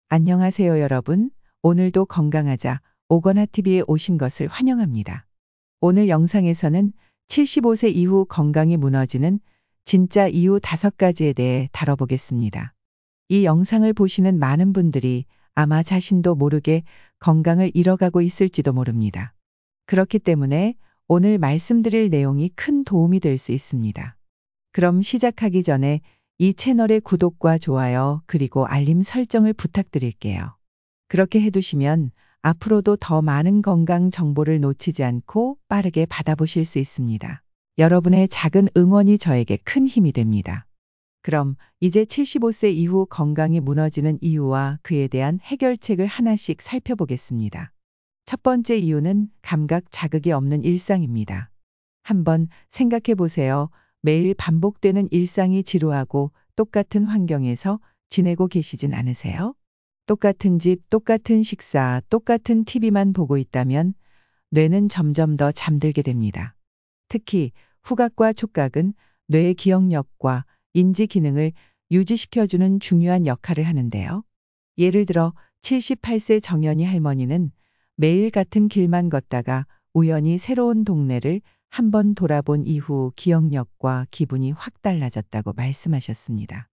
안녕하세요, 여러분. 오늘도 건강하자 오거나TV에 오신 것을 환영합니다. 오늘 영상에서는 75세 이후 건강이 무너지는 진짜 이유 5가지에 대해 다뤄보겠습니다. 이 영상을 보시는 많은 분들이 아마 자신도 모르게 건강을 잃어가고 있을지도 모릅니다. 그렇기 때문에 오늘 말씀드릴 내용이 큰 도움이 될 수 있습니다. 그럼 시작하기 전에 이 채널의 구독과 좋아요 그리고 알림 설정을 부탁드릴게요. 그렇게 해두시면 앞으로도 더 많은 건강 정보를 놓치지 않고 빠르게 받아보실 수 있습니다. 여러분의 작은 응원이 저에게 큰 힘이 됩니다. 그럼 이제 75세 이후 건강이 무너지는 이유와 그에 대한 해결책을 하나씩 살펴보겠습니다. 첫 번째 이유는 감각 자극이 없는 일상입니다. 한번 생각해 보세요. 매일 반복되는 일상이 지루하고 똑같은 환경에서 지내고 계시진 않으세요? 똑같은 집, 똑같은 식사, 똑같은 TV만 보고 있다면 뇌는 점점 더 잠들게 됩니다. 특히 후각과 촉각은 뇌의 기억력과 인지 기능을 유지시켜주는 중요한 역할을 하는데요. 예를 들어 78세 정연이 할머니는 매일 같은 길만 걷다가 우연히 새로운 동네를 한번 돌아본 이후 기억력과 기분이 확 달라졌다고 말씀하셨습니다.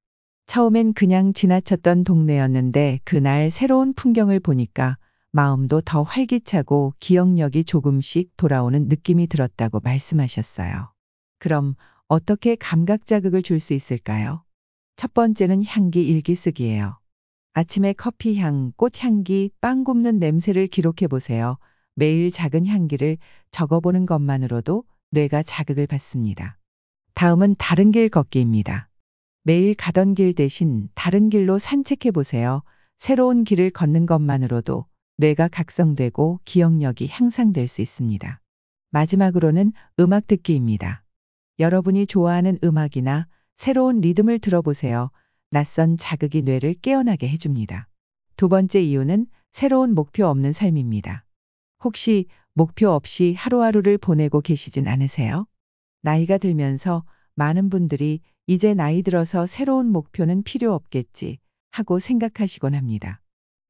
처음엔 그냥 지나쳤던 동네였는데 그날 새로운 풍경을 보니까 마음도 더 활기차고 기억력이 조금씩 돌아오는 느낌이 들었다고 말씀하셨어요. 그럼 어떻게 감각 자극을 줄 수 있을까요? 첫 번째는 향기 일기 쓰기예요. 아침에 커피 향, 꽃 향기, 빵 굽는 냄새를 기록해 보세요. 매일 작은 향기를 적어보는 것만으로도 뇌가 자극을 받습니다. 다음은 다른 길 걷기입니다. 매일 가던 길 대신 다른 길로 산책해 보세요. 새로운 길을 걷는 것만으로도 뇌가 각성되고 기억력이 향상될 수 있습니다. 마지막으로는 음악 듣기입니다. 여러분이 좋아하는 음악이나 새로운 리듬을 들어보세요. 낯선 자극이 뇌를 깨어나게 해줍니다. 두 번째 이유는 새로운 목표 없는 삶입니다. 혹시 목표 없이 하루하루를 보내고 계시진 않으세요? 나이가 들면서 많은 분들이 이제 나이 들어서 새로운 목표는 필요 없겠지 하고 생각하시곤 합니다.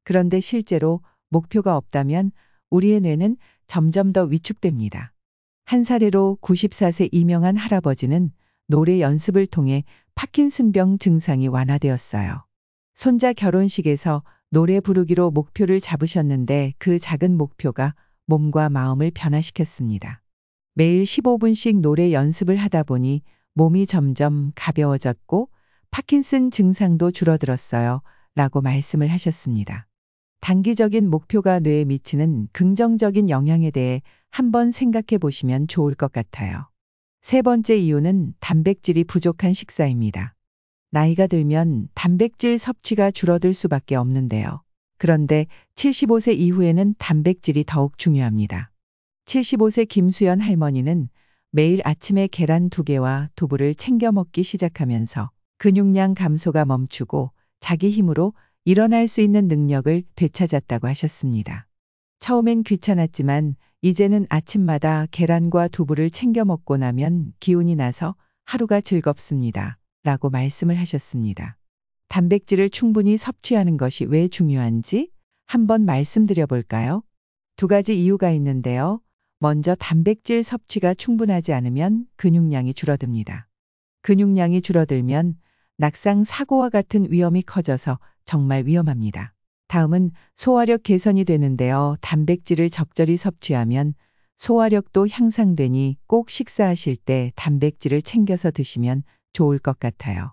그런데 실제로 목표가 없다면 우리의 뇌는 점점 더 위축됩니다. 한 사례로 94세 이명한 할아버지는 노래 연습을 통해 파킨슨병 증상이 완화되었어요. 손자 결혼식에서 노래 부르기로 목표를 잡으셨는데 그 작은 목표가 몸과 마음을 변화시켰습니다. 매일 15분씩 노래 연습을 하다 보니 몸이 점점 가벼워졌고 파킨슨 증상도 줄어들었어요. 라고 말씀을 하셨습니다. 단기적인 목표가 뇌에 미치는 긍정적인 영향에 대해 한번 생각해 보시면 좋을 것 같아요. 세 번째 이유는 단백질이 부족한 식사입니다. 나이가 들면 단백질 섭취가 줄어들 수밖에 없는데요. 그런데 75세 이후에는 단백질이 더욱 중요합니다. 75세 김수연 할머니는 매일 아침에 계란 2개와 두부를 챙겨 먹기 시작하면서 근육량 감소가 멈추고 자기 힘으로 일어날 수 있는 능력을 되찾았다고 하셨습니다. 처음엔 귀찮았지만 이제는 아침마다 계란과 두부를 챙겨 먹고 나면 기운이 나서 하루가 즐겁습니다. 라고 말씀을 하셨습니다. 단백질을 충분히 섭취하는 것이 왜 중요한지 한번 말씀드려 볼까요? 2가지 이유가 있는데요. 먼저 단백질 섭취가 충분하지 않으면 근육량이 줄어듭니다. 근육량이 줄어들면 낙상 사고와 같은 위험이 커져서 정말 위험합니다. 다음은 소화력 개선이 되는데요. 단백질을 적절히 섭취하면 소화력도 향상되니 꼭 식사하실 때 단백질을 챙겨서 드시면 좋을 것 같아요.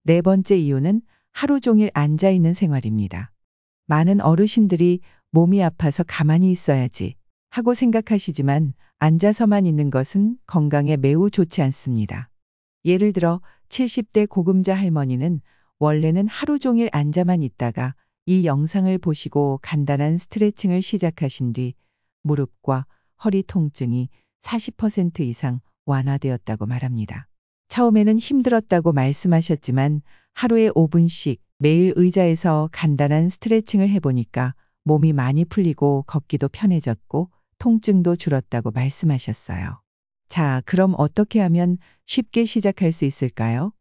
네 번째 이유는 하루 종일 앉아 있는 생활입니다. 많은 어르신들이 몸이 아파서 가만히 있어야지 하고 생각하시지만 앉아서만 있는 것은 건강에 매우 좋지 않습니다. 예를 들어 70대 고금자 할머니는 원래는 하루 종일 앉아만 있다가 이 영상을 보시고 간단한 스트레칭을 시작하신 뒤 무릎과 허리 통증이 40% 이상 완화되었다고 말합니다. 처음에는 힘들었다고 말씀하셨지만 하루에 5분씩 매일 의자에서 간단한 스트레칭을 해보니까 몸이 많이 풀리고 걷기도 편해졌고 통증도 줄었다고 말씀하셨어요. 자, 그럼 어떻게 하면 쉽게 시작할 수 있을까요?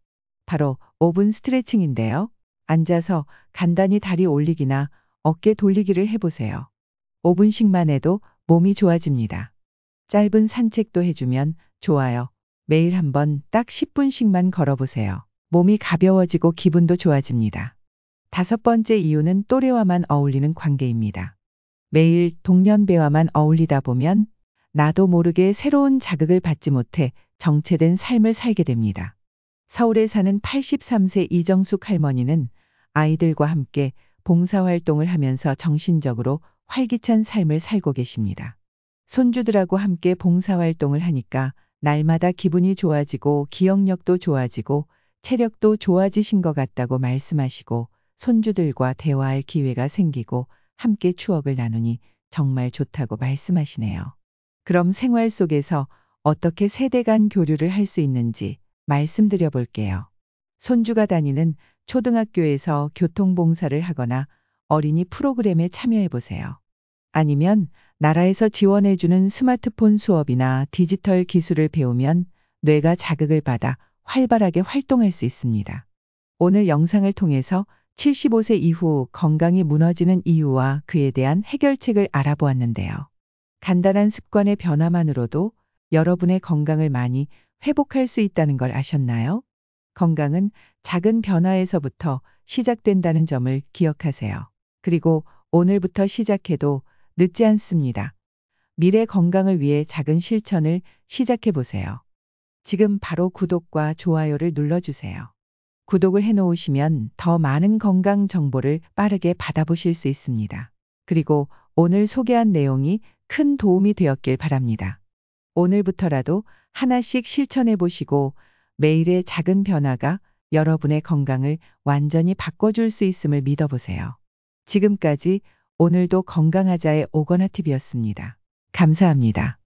바로 5분 스트레칭인데요. 앉아서 간단히 다리 올리기나 어깨 돌리기를 해보세요. 5분씩만 해도 몸이 좋아집니다. 짧은 산책도 해주면 좋아요. 매일 한번 딱 10분씩만 걸어보세요. 몸이 가벼워지고 기분도 좋아집니다. 5번째 이유는 또래와만 어울리는 관계입니다. 매일 동년배와만 어울리다 보면 나도 모르게 새로운 자극을 받지 못해 정체된 삶을 살게 됩니다. 서울에 사는 83세 이정숙 할머니는 아이들과 함께 봉사활동을 하면서 정신적으로 활기찬 삶을 살고 계십니다. 손주들하고 함께 봉사활동을 하니까 날마다 기분이 좋아지고 기억력도 좋아지고 체력도 좋아지신 것 같다고 말씀하시고 손주들과 대화할 기회가 생기고 함께 추억을 나누니 정말 좋다고 말씀하시네요. 그럼 생활 속에서 어떻게 세대 간 교류를 할 수 있는지 말씀드려 볼게요. 손주가 다니는 초등학교에서 교통봉사를 하거나 어린이 프로그램에 참여해 보세요. 아니면 나라에서 지원해주는 스마트폰 수업이나 디지털 기술을 배우면 뇌가 자극을 받아 활발하게 활동할 수 있습니다. 오늘 영상을 통해서 75세 이후 건강이 무너지는 이유와 그에 대한 해결책을 알아보았는데요. 간단한 습관의 변화만으로도 여러분의 건강을 많이 회복할 수 있다는 걸 아셨나요? 건강은 작은 변화에서부터 시작된다는 점을 기억하세요. 그리고 오늘부터 시작해도 늦지 않습니다. 미래 건강을 위해 작은 실천을 시작해 보세요. 지금 바로 구독과 좋아요를 눌러주세요. 구독을 해놓으시면 더 많은 건강 정보를 빠르게 받아보실 수 있습니다. 그리고 오늘 소개한 내용이 큰 도움이 되었길 바랍니다. 오늘부터라도 하나씩 실천해 보시고 매일의 작은 변화가 여러분의 건강을 완전히 바꿔줄 수 있음을 믿어보세요. 지금까지 오늘도 건강하자의 오거나TV였습니다. 감사합니다.